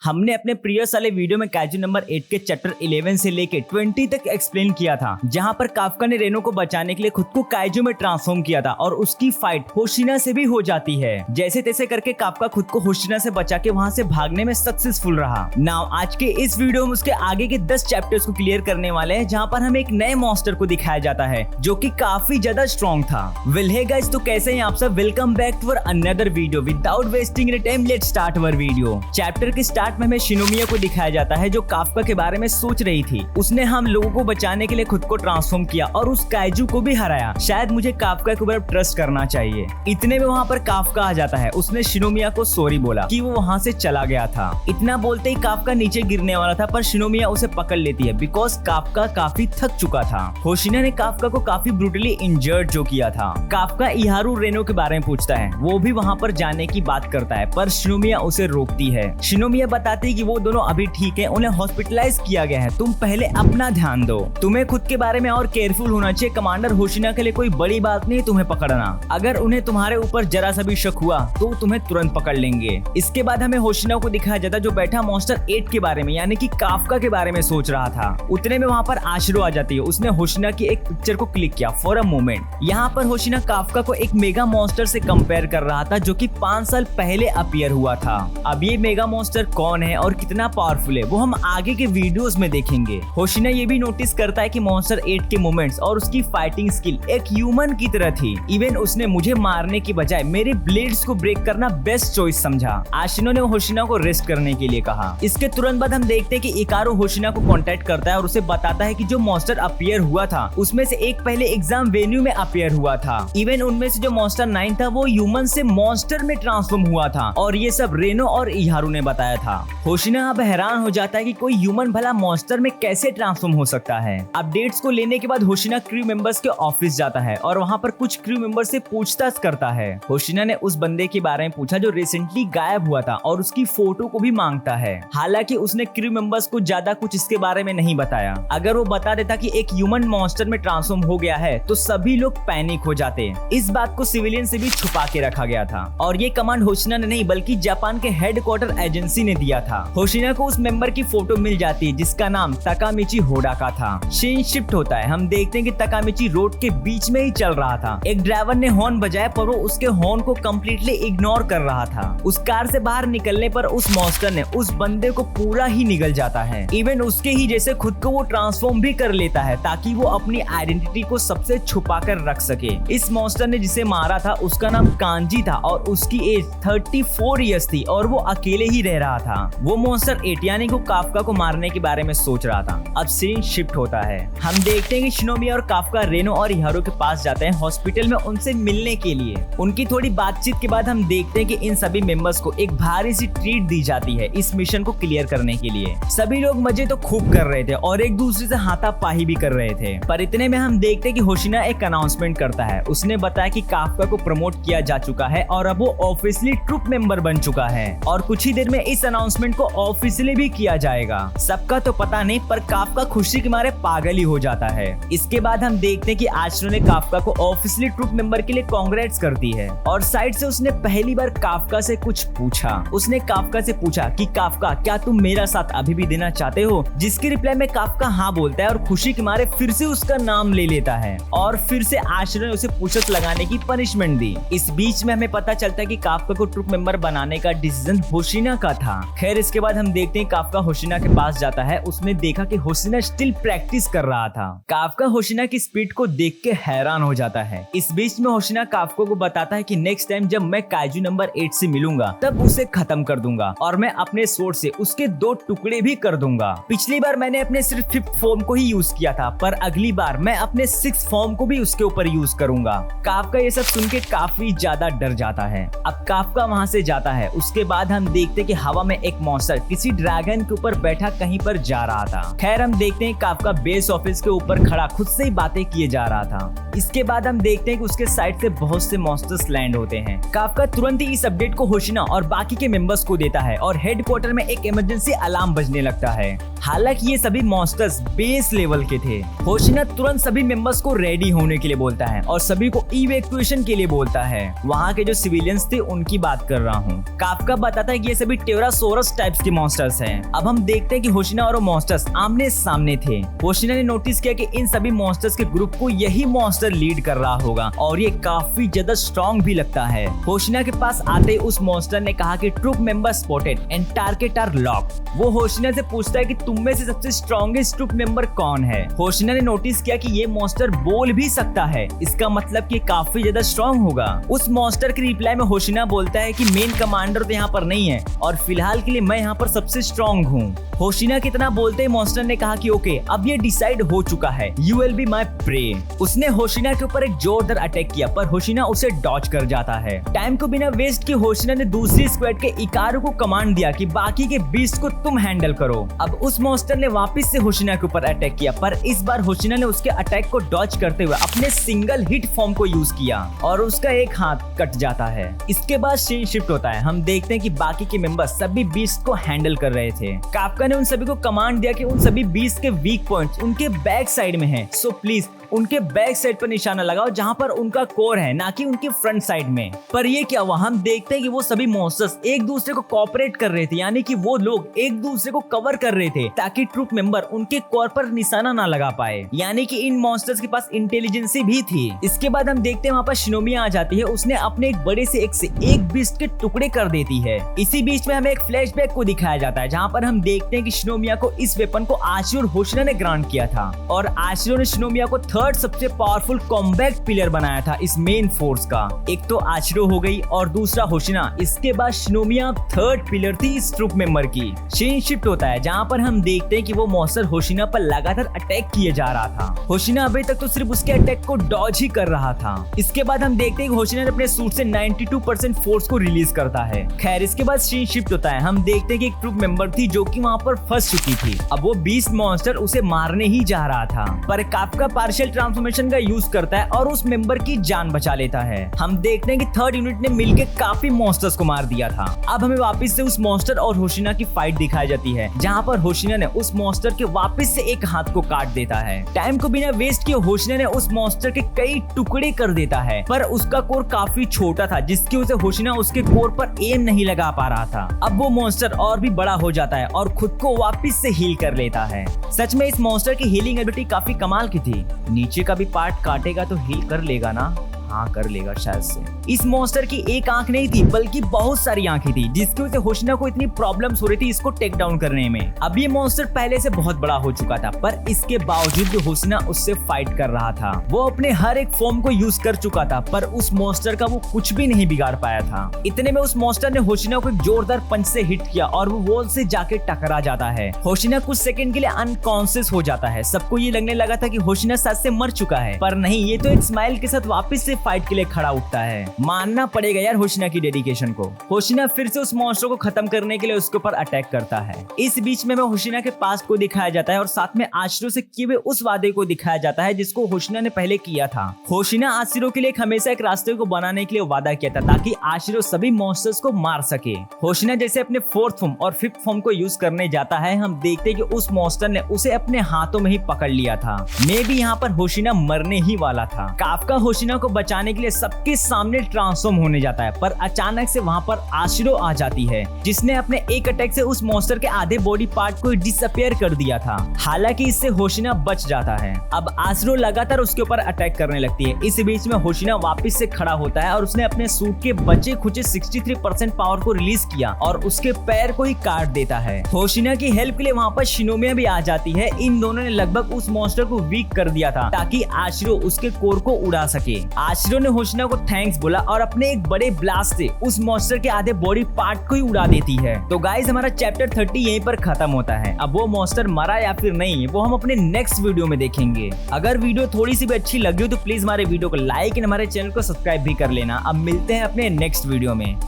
हमने अपने प्रीवियस वाले वीडियो में काइजू नंबर 8 के चैप्टर 11 से लेके 20 तक एक्सप्लेन किया था, जहां पर काफका ने रेनो को बचाने के लिए खुद को काइजू में ट्रांसफॉर्म किया था और उसकी फाइट होशिना से भी हो जाती है। जैसे तैसे करके काफका खुद को होशिना से बचा के वहां से भागने में सक्सेसफुल रहा। नाउ आज के इस वीडियो में उसके आगे के 10 चैप्टर्स को क्लियर करने वाले हैं, जहां पर हमें एक नए मॉन्स्टर को दिखाया जाता है जो कि काफी ज्यादा स्ट्रॉन्ग था। वेल हे गाइस, तो कैसे हैं आप सब? Welcome back to another video. Without wasting any time let's start our video. Chapter के स्टार्ट में हमें शिनोमिया को दिखाया जाता है जो काफका के बारे में सोच रही थी। उसने हम लोगों को बचाने के लिए खुद को ट्रांसफॉर्म किया और उस काइजू को भी हराया। शायद मुझे काफका के ऊपर ट्रस्ट करना चाहिए। इतने में वहाँ पर काफका आ जाता है। उसने शिनोमिया को सॉरी बोला कि वो वहाँ से चला गया था। इतना बोलते ही काफका नीचे गिरने वाला था, पर शिनोमिया उसे पकड़ लेती है बिकॉज काफका काफी थक चुका था। होशिना ने काफका को काफी ब्रूटली इंजर्ड जो किया था। काफका इहारू रेनो के बारे में पूछता है। वो भी वहाँ पर जाने की बात करता है, पर शिनोमिया उसे रोकती है। शिनोमिया बताती है कि वो दोनों अभी ठीक है, उन्हें हॉस्पिटलाइज किया गया है। तुम पहले अपना ध्यान दो। तुम्हें खुद के बारे में और केयरफुल होना चाहिए। कमांडर होशिना के लिए कोई बड़ी बात नहीं तुम्हें पकड़ना। अगर उन्हें तुम्हारे ऊपर जरा सा भी शक हुआ तो तुम्हें तुरंत पकड़ लेंगे। इसके बाद हमें होशिना को दिखाया जाता जो बैठा मॉन्स्टर 8 के बारे में यानी कि काफका के बारे में सोच रहा था। उतने में वहाँ पर आशिरो आ जाती है। उसने होशिना की एक पिक्चर को क्लिक किया फॉर अ मोमेंट। यहाँ पर होशिना काफका को एक मेगा मॉन्स्टर से कंपेयर कर रहा था जो कि 5 साल पहले अपीयर हुआ था। अब ये मेगा मॉन्स्टर कौन है और कितना पावरफुल है वो हम आगे के वीडियोस में देखेंगे। होशिना ये भी नोटिस करता है कि मॉन्स्टर 8 के मूवमेंट्स और उसकी फाइटिंग स्किल एक ह्यूमन की तरह थी। इवन उसने मुझे मारने की बजाय मेरे ब्लेड्स को ब्रेक करना बेस्ट चॉइस समझा। आशिनो ने होशिना को रेस्ट करने के लिए कहा। इसके तुरंत बाद हम देखते हैं कि इकारो होशिना को कांटेक्ट करता है और उसे बताता है कि जो मॉन्स्टर अपीयर हुआ था उसमें से एक पहले एग्जाम वेन्यू में अपीयर हुआ था। इवन उनमें से जो मॉन्स्टर 9 था वो ह्यूमन से मॉन्स्टर में ट्रांसफॉर्म हुआ था और ये सब रेनो और इहारू ने बताया था। होशिना अब हैरान हो जाता है कि कोई ह्यूमन भला मॉन्स्टर में कैसे ट्रांसफॉर्म हो सकता है। अपडेट्स को लेने के बाद होशिना क्रू मेंबर्स के ऑफिस जाता है और वहाँ पर कुछ क्रू मेंबर्स से पूछताछ करता है। होशिना ने उस बंदे के बारे में पूछा जो रिसेंटली गायब हुआ था और उसकी फोटो को भी मांगता है। हालांकि उसने क्रू मेंबर्स को ज्यादा कुछ इसके बारे में नहीं बताया। अगर वो बता देता कि एक ह्यूमन मॉन्स्टर में ट्रांसफॉर्म हो गया है तो सभी लोग पैनिक हो जाते। इस बात को सिविलियन से भी छुपा के रखा गया था और ये कमांड होशिना ने नहीं बल्कि जापान के हेडक्वार्टर एजेंसी ने दिया था। होशिना को उस मेंबर की फोटो मिल जाती है जिसका नाम तकामिची होडाका था। सीन शिफ्ट होता है। हम देखते हैं कि तकामिची रोड के बीच में ही चल रहा था। एक ड्राइवर ने हॉर्न बजाया पर वो उसके हॉर्न को कम्प्लीटली इग्नोर कर रहा था। उस कार से बाहर निकलने पर उस मॉन्स्टर ने उस बंदे को पूरा ही निगल जाता है। इवन उसके ही जैसे खुद को वो ट्रांसफॉर्म भी कर लेता है ताकि वो अपनी आइडेंटिटी को सबसे छुपा कर रख सके। इस मॉन्स्टर ने जिसे मारा था उसका नाम कांजी था और उसकी एज 34 इयर्स थी और वो अकेले ही रह रहा था। वो मॉन्स्टर 8 यानी को काफका को मारने के बारे में सोच रहा था। अब सीन शिफ्ट होता है। हम देखते हैं कि शिनोमिया और काफका रेनो और इहारू के पास जाते हैं हॉस्पिटल में उनसे मिलने के लिए। उनकी थोड़ी बातचीत के बाद हम देखते हैं कि इन सभी मेंबर्स को एक भारी सी ट्रीट दी जाती है इस मिशन को क्लियर करने के लिए। सभी लोग मजे तो खूब कर रहे थे और एक दूसरे से हाथापाई भी कर रहे थे, पर इतने में हम देखते हैं कि होशिना एक अनाउंसमेंट करता है। उसने बताया कि काफका को प्रमोट किया जा चुका है और अब वो ऑफिशियली ट्रुप मेंबर बन चुका है और कुछ ही देर में इस अनाउंसमेंट को ऑफिशियली भी किया जाएगा। सबका तो पता नहीं पर काफका खुशी के मारे पागल ही हो जाता है। इसके बाद हम देखते हैं कि आशिरो ने काफका को ऑफिशियली ट्रुप मेंबर के लिए कांग्रेट्स करती है और साइड से उसने पहली बार काफका से कुछ पूछा। उसने काफका से पूछा कि काफका क्या तुम मेरा साथ अभी भी देना चाहते हो, जिसके रिप्लाई में काफका हाँ बोलता है और खुशी के मारे फिर से उसका नाम ले लेता है और फिर से आशिरो ने उसे पूछताछ लगाने की पनिशमेंट दी। इस बीच में हमें पता चलता है कि काफका को ट्रुप मेंबर बनाने का डिसीजन होशिना का था। खैर इसके बाद हम देखते हैं काफका होशिना के पास जाता है। उसने देखा कि होशिना स्टिल प्रैक्टिस कर रहा था। काफका होशिना की स्पीड को देख के हैरान हो जाता है। इस बीच में होशिना काफका को बताता है कि नेक्स्ट टाइम जब मैं काइजू नंबर 8 से मिलूंगा तब उसे खत्म कर दूंगा और मैं अपने सोर्ड से उसके 2 टुकड़े भी कर दूंगा। पिछली बार मैंने अपने सिर्फ 5th फॉर्म को ही यूज किया था, पर अगली बार मैं अपने 6th फॉर्म को भी उसके ऊपर यूज करूंगा। काफका ये सब सुन के काफी ज्यादा डर जाता है। अब काफका वहाँ से जाता है। उसके बाद हम देखते हैं कि हवा में एक मॉन्स्टर किसी ड्रैगन के ऊपर बैठा कहीं पर जा रहा था। खैर हम देखते हैं काफका बेस ऑफिस के ऊपर खड़ा खुद से ही बातें किए जा रहा था। इसके बाद हम देखते हैं कि उसके साइड से बहुत से मॉन्स्टर्स लैंड होते हैं। काफका तुरंत ही इस अपडेट को होशिना और बाकी के मेंबर्स को देता है और हेडक्वार्टर में एक इमरजेंसी अलार्म बजने लगता है। हालांकि ये सभी मॉन्स्टर्स बेस लेवल के थे। होशिना तुरंत सभी मेंबर्स को रेडी होने के लिए बोलता है और सभी को इवैक्यूएशन के लिए बोलता है। वहाँ के जो सिविलियंस थे उनकी बात कर रहा हूँ। काफका बताता है कि ये सभी टेरासोरा डोरस टाइप्स के मॉन्स्टर्स हैं। अब हम देखते हैं कि होशिना और वो मॉन्स्टर्स आमने सामने थे। होशिना ने नोटिस किया कि इन सभी मॉन्स्टर्स के ग्रुप को यही मॉन्स्टर लीड कर रहा होगा और ये काफी ज्यादा स्ट्रॉन्ग भी लगता है। होशिना के पास आते ही उस मॉन्स्टर ने कहा कि troop member spotted and target are locked. वो होशिना से पूछता है कि तुम में से सबसे स्ट्रॉन्गेस्ट ट्रूप मेंबर कौन है। होशिना ने नोटिस किया कि ये मॉन्स्टर बोल भी सकता है, इसका मतलब कि काफी ज्यादा स्ट्रॉन्ग होगा। उस मॉन्स्टर के रिप्लाई में होशिना बोलता है कि मेन कमांडर तो यहाँ पर नहीं है और फिलहाल के लिए मैं यहाँ पर सबसे स्ट्रॉन्ग हूँ। होशिना कितना बोलते ही मॉन्स्टर ने कहा कि ओके, अब ये डिसाइड हो चुका है, you will be my prey. उसने होशिना के ऊपर एक जोरदार अटैक किया पर होशिना उसे डॉज कर जाता है। टाइम को बिना वेस्ट किए होशिना ने दूसरी स्क्वाड के इकारो को कमांड दिया कि बाकी के बीस्ट को तुम हैंडल करो। अब उस मॉन्स्टर ने वापस से होशिना के ऊपर अटैक किया पर इस बार होशिना ने उसके अटैक को डॉज करते हुए अपने सिंगल हिट फॉर्म को यूज किया और उसका एक हाथ कट जाता है। इसके बाद सीन शिफ्ट होता है। हम देखते हैं कि बाकी के मेंबर्स सभी बीस्ट को हैंडल कर रहे थे। काफका ने उन सभी को कमांड दिया कि उन सभी बीस्ट के वीक पॉइंट्स उनके बैक साइड में हैं, सो प्लीज उनके बैक साइड पर निशाना लगाओ जहां पर उनका कोर है, ना कि उनके फ्रंट साइड में। पर ये क्या हुआ, हम देखते हैं कि वो सभी मॉन्स्टर्स एक दूसरे को कोऑपरेट कर रहे थे, यानी कि वो लोग एक दूसरे को कवर कर रहे थे ताकि ट्रूप मेंबर उनके कोर पर निशाना ना लगा पाए, यानी कि इन मॉन्स्टर्स के पास इंटेलिजेंसी भी थी। इसके बाद हम देखते हैं वहाँ पर शिनोमिया आ जाती है। उसने अपने एक बड़े से एक बीस्ट के टुकड़े कर देती है। इसी बीच में हमें एक फ्लैशबैक को दिखाया जाता है जहाँ पर हम देखते हैं कि शिनोमिया को इस वेपन को आशिरो और होशिना ने ग्रांट किया था और आशिरो ने शिनोमिया को थर्ड सबसे पावरफुल कॉम्बैट पिलर बनाया था इस मेन फोर्स का। एक तो आशिरो हो गई और दूसरा होशिना। इसके बाद शिनोमिया थर्ड पिलर थी इस ट्रूप मेंबर की। सीन शिफ्ट होता है जहाँ पर हम देखते हैं कि वो मॉन्स्टर होशिना पर लगातार अटैक किए जा रहा था। होशिना अभी तक तो सिर्फ उसके अटैक को डॉज ही कर रहा था। इसके बाद हम देखते हैं कि होशिना ने अपने सूट से 92% फोर्स को रिलीज करता है। खैर इसके बाद सीन शिफ्ट होता है। हम देखते हैं कि एक ट्रूप मेंबर थी जो कि वहाँ पर फंस चुकी थी। अब वो बीस्ट मॉन्स्टर उसे मारने ही जा रहा था पर काफका पार्शियल ट्रांसफॉर्मेशन का यूज करता है और उस मेंबर की जान बचा लेता है। हम देखते हैं कि थर्ड यूनिट ने मिलकर काफी मॉन्स्टर्स को मार दिया था। अब हमें वापस से उस मॉन्स्टर और होशिना की फाइट दिखाई जाती है जहाँ पर होशिना ने उस मॉन्स्टर के वापस से एक हाथ को काट देता है। टाइम को बिना वेस्ट किए होशिना ने उस मॉन्स्टर के कई टुकड़े कर देता है पर उसका कोर काफी छोटा था जिसकी वजह से होशिना उसके कोर पर एम नहीं लगा पा रहा था। अब वो मॉन्स्टर और भी बड़ा हो जाता है और खुद को वापस से हील कर लेता है। सच में इस मॉन्स्टर की हीलिंग एबिलिटी काफी कमाल की थी। नीचे का भी पार्ट काटेगा तो हील कर लेगा ना? हाँ कर लेगा शायद से। इस मॉन्स्टर की एक आंख नहीं थी बल्कि बहुत सारी आंखें थी जिसकी वजह से होशिना को इतनी प्रॉब्लम्स हो रही थी इसको टेक डाउन करने में। अब ये मॉन्स्टर पहले से बहुत बड़ा हो चुका था पर इसके बावजूद भी होशिना उससे फाइट कर रहा था। वो अपने हर एक फॉर्म को यूज कर चुका था पर उस मॉन्स्टर का वो कुछ भी नहीं बिगाड़ पाया था। इतने में उस मॉन्स्टर ने होशिना को एक जोरदार पंच से हिट किया और वो वॉल से जाके टकरा जाता है। होशिना कुछ सेकंड के लिए अनकॉन्शियस हो जाता है। सबको ये लगने लगा था कि होशिना शायद से मर चुका है पर नहीं, ये तो एक स्माइल के साथ वापस से फाइट के लिए खड़ा उठता है। मानना पड़ेगा यार होशिना की डेडिकेशन को। होशिना फिर से उस मॉन्स्टर को खत्म करने के लिए उसके ऊपर अटैक करता है। इस बीच में होशिना के पास्ट को दिखाया जाता है और साथ में आशिरो से किए हुए उस वादे को दिखाया जाता है जिसको होशिना ने पहले किया था। होशिना आशिरो के लिए हमेशा एक रास्ते को बनाने के लिए वादा किया था ताकि आशिरो सभी मॉन्स्टर्स को मार सके। होशिना जैसे अपने फोर्थ फॉर्म और फिफ्थ फॉर्म को यूज करने जाता है, हम देखते हैं कि उस मॉन्स्टर ने उसे अपने हाथों में ही पकड़ लिया था। मे भी यहाँ पर होशिना मरने ही वाला था। काफका होशिना को बचाने के लिए सबके सामने ट्रांसफॉर्म होने जाता है पर अचानक से वहाँ पर आशिरो आ जाती है जिसने अपने एक अटैक से उस मॉन्स्टर के आधे बॉडी पार्ट को डिसअपियर कर दिया था। हालांकि इससे होशिना बच जाता है। अब आशिरो लगातार उसके ऊपर अटैक करने लगती है। इस बीच में होशिना वापस से खड़ा होता है और उसने अपने सूट के बचे खुचे 63% पावर को रिलीज किया और उसके पैर को ही काट देता है। होशिना की हेल्प के लिए वहाँ पर शिनोमिया भी आ जाती है। इन दोनों ने लगभग उस मॉन्स्टर को वीक कर दिया था ताकि आशिरो उसके कोर को उड़ा सके। आशिरो ने होशिना को थैंक्स बोला और अपने एक बड़े ब्लास्ट से उस मॉन्स्टर के आधे बॉडी पार्ट को ही उड़ा देती है। तो गाइस हमारा चैप्टर 30 यहीं पर खत्म होता है। अब वो मॉन्स्टर मरा या फिर नहीं वो हम अपने नेक्स्ट वीडियो में देखेंगे। अगर वीडियो थोड़ी सी भी अच्छी लगी हो तो प्लीज हमारे वीडियो को लाइक एंड हमारे चैनल को सब्सक्राइब भी कर लेना। अब मिलते हैं अपने नेक्स्ट वीडियो में।